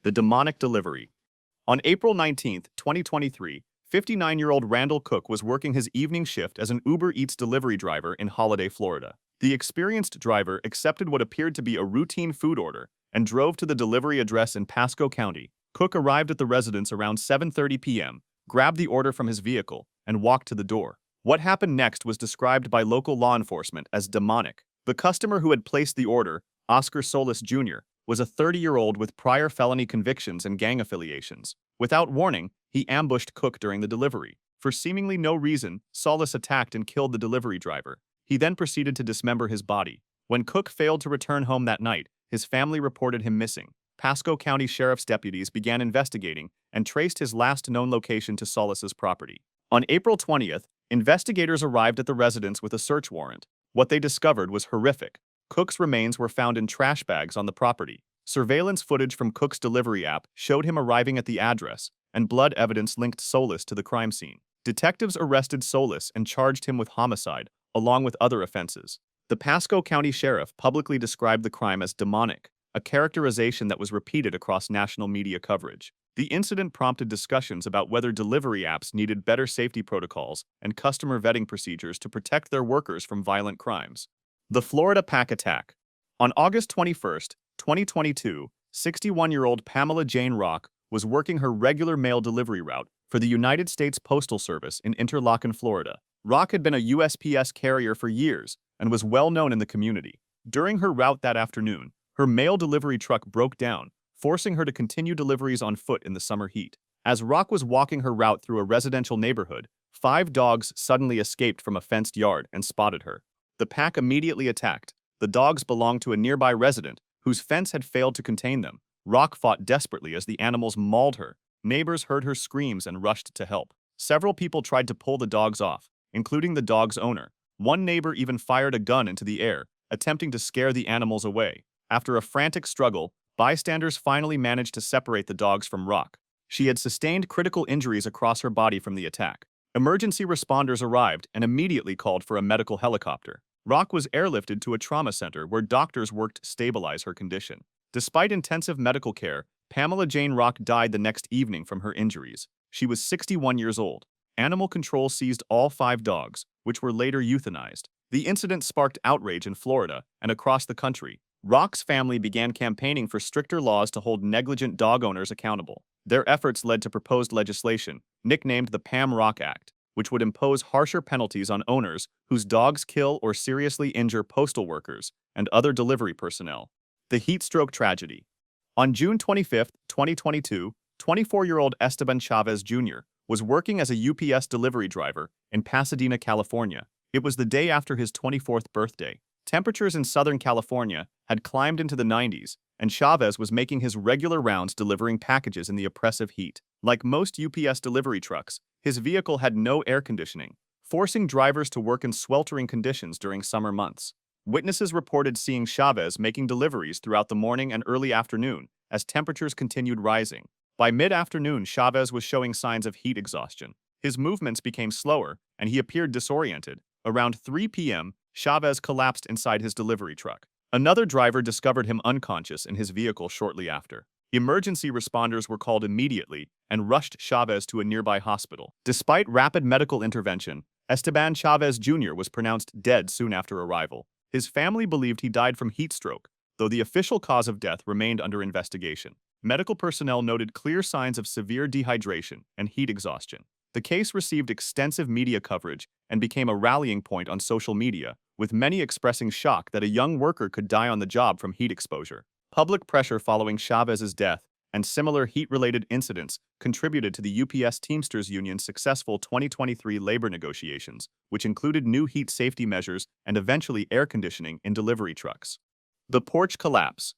The demonic delivery. On April 19, 2023, 59-year-old Randall Cook was working his evening shift as an Uber Eats delivery driver in Holiday, Florida. The experienced driver accepted what appeared to be a routine food order and drove to the delivery address in Pasco County. Cook arrived at the residence around 7:30 p.m., grabbed the order from his vehicle, and walked to the door. What happened next was described by local law enforcement as demonic. The customer who had placed the order, Oscar Solis Jr., was a 30-year-old with prior felony convictions and gang affiliations. Without warning, he ambushed Cook during the delivery. For seemingly no reason, Solis attacked and killed the delivery driver. He then proceeded to dismember his body. When Cook failed to return home that night, his family reported him missing. Pasco County Sheriff's deputies began investigating and traced his last known location to Solis's property. On April 20th, investigators arrived at the residence with a search warrant. What they discovered was horrific. Cook's remains were found in trash bags on the property. Surveillance footage from Cook's delivery app showed him arriving at the address, and blood evidence linked Solis to the crime scene. Detectives arrested Solis and charged him with homicide, along with other offenses. The Pasco County Sheriff publicly described the crime as demonic, a characterization that was repeated across national media coverage. The incident prompted discussions about whether delivery apps needed better safety protocols and customer vetting procedures to protect their workers from violent crimes. The Florida Pack Attack. On August 21, 2022, 61-year-old Pamela Jane Rock was working her regular mail delivery route for the United States Postal Service in Interlaken, Florida. Rock had been a USPS carrier for years and was well known in the community. During her route that afternoon, her mail delivery truck broke down, forcing her to continue deliveries on foot in the summer heat. As Rock was walking her route through a residential neighborhood, 5 dogs suddenly escaped from a fenced yard and spotted her. The pack immediately attacked. The dogs belonged to a nearby resident whose fence had failed to contain them. Rock fought desperately as the animals mauled her. Neighbors heard her screams and rushed to help. Several people tried to pull the dogs off, including the dog's owner. One neighbor even fired a gun into the air, attempting to scare the animals away. After a frantic struggle, bystanders finally managed to separate the dogs from Rock. She had sustained critical injuries across her body from the attack. Emergency responders arrived and immediately called for a medical helicopter. Rock was airlifted to a trauma center where doctors worked to stabilize her condition. Despite intensive medical care, Pamela Jane Rock died the next evening from her injuries. She was 61 years old. Animal control seized all 5 dogs, which were later euthanized. The incident sparked outrage in Florida and across the country. Rock's family began campaigning for stricter laws to hold negligent dog owners accountable. Their efforts led to proposed legislation, nicknamed the Pam Rock Act, which would impose harsher penalties on owners whose dogs kill or seriously injure postal workers and other delivery personnel. The Heatstroke Tragedy. On June 25, 2022, 24-year-old Esteban Chavez Jr. was working as a UPS delivery driver in Pasadena, California. It was the day after his 24th birthday. Temperatures in Southern California had climbed into the 90s, and Chavez was making his regular rounds delivering packages in the oppressive heat. Like most UPS delivery trucks, his vehicle had no air conditioning, forcing drivers to work in sweltering conditions during summer months. Witnesses reported seeing Chavez making deliveries throughout the morning and early afternoon as temperatures continued rising. By mid-afternoon, Chavez was showing signs of heat exhaustion. His movements became slower, and he appeared disoriented. Around 3 p.m., Chavez collapsed inside his delivery truck. Another driver discovered him unconscious in his vehicle shortly after. Emergency responders were called immediately and rushed Chavez to a nearby hospital. Despite rapid medical intervention, Esteban Chavez Jr. was pronounced dead soon after arrival. His family believed he died from heat stroke, though the official cause of death remained under investigation. Medical personnel noted clear signs of severe dehydration and heat exhaustion. The case received extensive media coverage and became a rallying point on social media, with many expressing shock that a young worker could die on the job from heat exposure. Public pressure following Chavez's death and similar heat-related incidents contributed to the UPS Teamsters Union's successful 2023 labor negotiations, which included new heat safety measures and eventually air conditioning in delivery trucks. The Porch Collapse.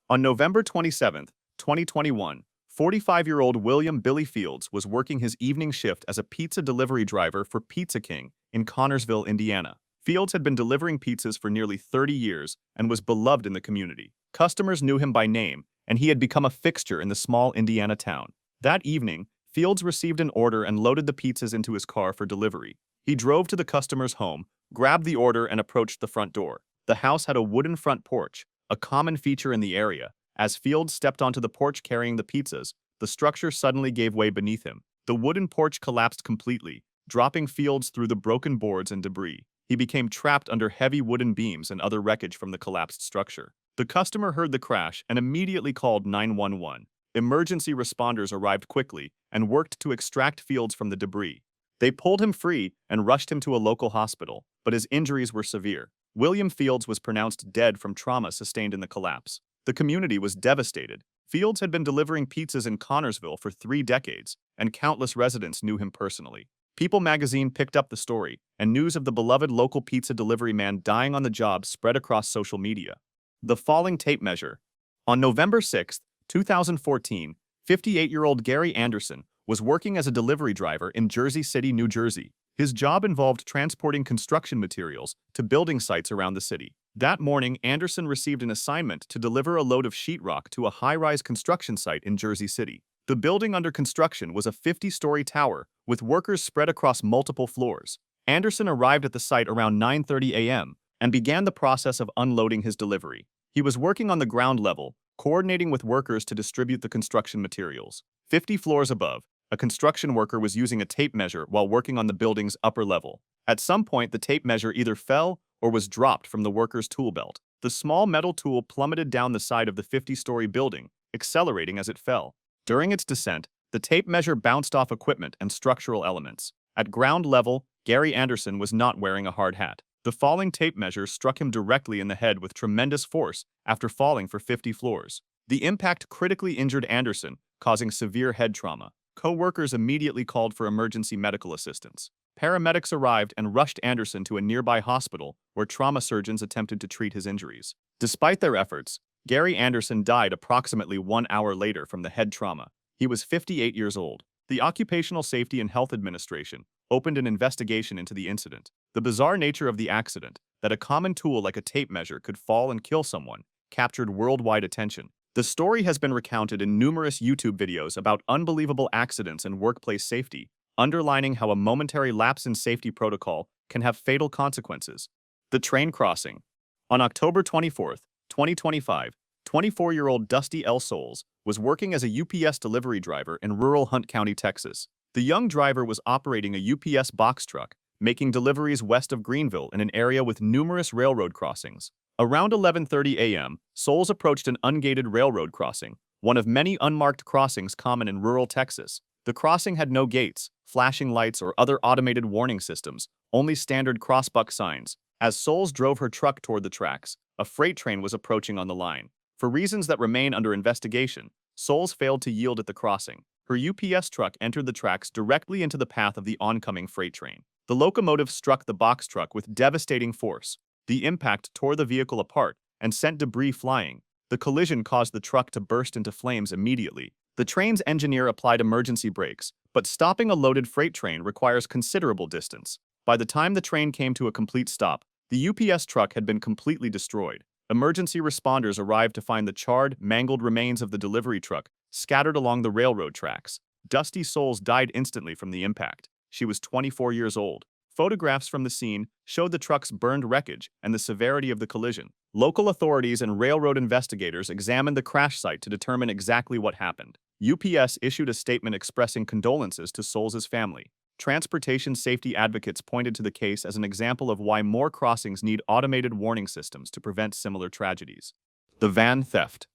On November 27, 2021, 45-year-old William Billy Fields was working his evening shift as a pizza delivery driver for Pizza King in Connersville, Indiana. Fields had been delivering pizzas for nearly 30 years and was beloved in the community. Customers knew him by name, and he had become a fixture in the small Indiana town. That evening, Fields received an order and loaded the pizzas into his car for delivery. He drove to the customer's home, grabbed the order, and approached the front door. The house had a wooden front porch, a common feature in the area, As Fields stepped onto the porch carrying the pizzas, the structure suddenly gave way beneath him. The wooden porch collapsed completely, dropping Fields through the broken boards and debris. He became trapped under heavy wooden beams and other wreckage from the collapsed structure. The customer heard the crash and immediately called 911. Emergency responders arrived quickly and worked to extract Fields from the debris. They pulled him free and rushed him to a local hospital, but his injuries were severe. William Fields was pronounced dead from trauma sustained in the collapse. The community was devastated. Fields had been delivering pizzas in Connorsville for 3 decades, and countless residents knew him personally. People magazine picked up the story, and news of the beloved local pizza delivery man dying on the job spread across social media. The falling tape measure. On November 6, 2014, 58-year-old Gary Anderson was working as a delivery driver in Jersey City, New Jersey. His job involved transporting construction materials to building sites around the city. That morning, Anderson received an assignment to deliver a load of sheetrock to a high-rise construction site in Jersey City. The building under construction was a 50-story tower with workers spread across multiple floors. Anderson arrived at the site around 9:30 a.m. and began the process of unloading his delivery. He was working on the ground level, coordinating with workers to distribute the construction materials. 50 floors above, a construction worker was using a tape measure while working on the building's upper level. At some point, the tape measure either fell or was dropped from the worker's tool belt. The small metal tool plummeted down the side of the 50-story building, accelerating as it fell. During its descent, the tape measure bounced off equipment and structural elements. At ground level, Gary Anderson was not wearing a hard hat. The falling tape measure struck him directly in the head with tremendous force after falling for 50 floors. The impact critically injured Anderson, causing severe head trauma. Co-workers immediately called for emergency medical assistance. Paramedics arrived and rushed Anderson to a nearby hospital where trauma surgeons attempted to treat his injuries. Despite their efforts, Gary Anderson died approximately 1 hour later from the head trauma. He was 58 years old. The Occupational Safety and Health Administration opened an investigation into the incident. The bizarre nature of the accident, that a common tool like a tape measure could fall and kill someone, captured worldwide attention. The story has been recounted in numerous YouTube videos about unbelievable accidents and workplace safety, underlining how a momentary lapse in safety protocol can have fatal consequences. The train crossing. On October 24, 2025, 24-year-old Dusty L. Souls was working as a UPS delivery driver in rural Hunt County, Texas. The young driver was operating a UPS box truck, making deliveries west of Greenville in an area with numerous railroad crossings. Around 11:30 a.m., Souls approached an ungated railroad crossing, one of many unmarked crossings common in rural Texas. The crossing had no gates, flashing lights, or other automated warning systems, only standard crossbuck signs. As Souls drove her truck toward the tracks, a freight train was approaching on the line. For reasons that remain under investigation, Souls failed to yield at the crossing. Her UPS truck entered the tracks directly into the path of the oncoming freight train. The locomotive struck the box truck with devastating force. The impact tore the vehicle apart and sent debris flying. The collision caused the truck to burst into flames immediately. The train's engineer applied emergency brakes, but stopping a loaded freight train requires considerable distance. By the time the train came to a complete stop, the UPS truck had been completely destroyed. Emergency responders arrived to find the charred, mangled remains of the delivery truck scattered along the railroad tracks. Dusty Souls died instantly from the impact. She was 24 years old. Photographs from the scene showed the truck's burned wreckage and the severity of the collision. Local authorities and railroad investigators examined the crash site to determine exactly what happened. UPS issued a statement expressing condolences to Souls' family. Transportation safety advocates pointed to the case as an example of why more crossings need automated warning systems to prevent similar tragedies. The van theft.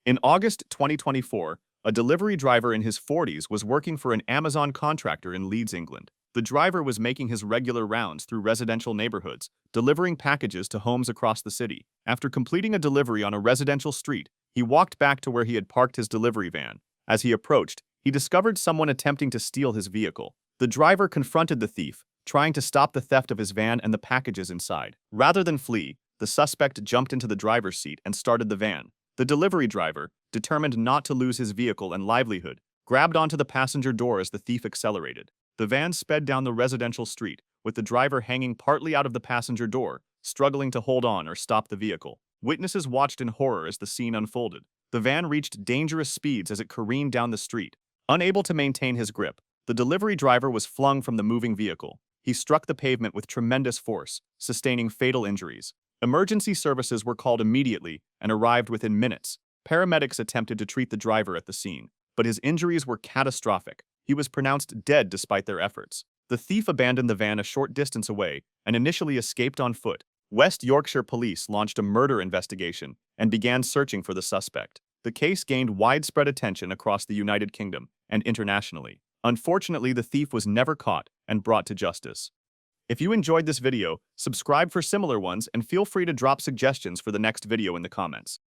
In August 2024, a delivery driver in his 40s was working for an Amazon contractor in Leeds, England. The driver was making his regular rounds through residential neighborhoods, delivering packages to homes across the city. After completing a delivery on a residential street, he walked back to where he had parked his delivery van. As he approached, he discovered someone attempting to steal his vehicle. The driver confronted the thief, trying to stop the theft of his van and the packages inside. Rather than flee, the suspect jumped into the driver's seat and started the van. The delivery driver, determined not to lose his vehicle and livelihood, grabbed onto the passenger door as the thief accelerated. The van sped down the residential street, with the driver hanging partly out of the passenger door, struggling to hold on or stop the vehicle. Witnesses watched in horror as the scene unfolded. The van reached dangerous speeds as it careened down the street. Unable to maintain his grip, the delivery driver was flung from the moving vehicle. He struck the pavement with tremendous force, sustaining fatal injuries. Emergency services were called immediately and arrived within minutes. Paramedics attempted to treat the driver at the scene, but his injuries were catastrophic. He was pronounced dead despite their efforts. The thief abandoned the van a short distance away and initially escaped on foot. West Yorkshire police launched a murder investigation and began searching for the suspect. The case gained widespread attention across the United Kingdom and internationally. Unfortunately, the thief was never caught and brought to justice. If you enjoyed this video, subscribe for similar ones and feel free to drop suggestions for the next video in the comments.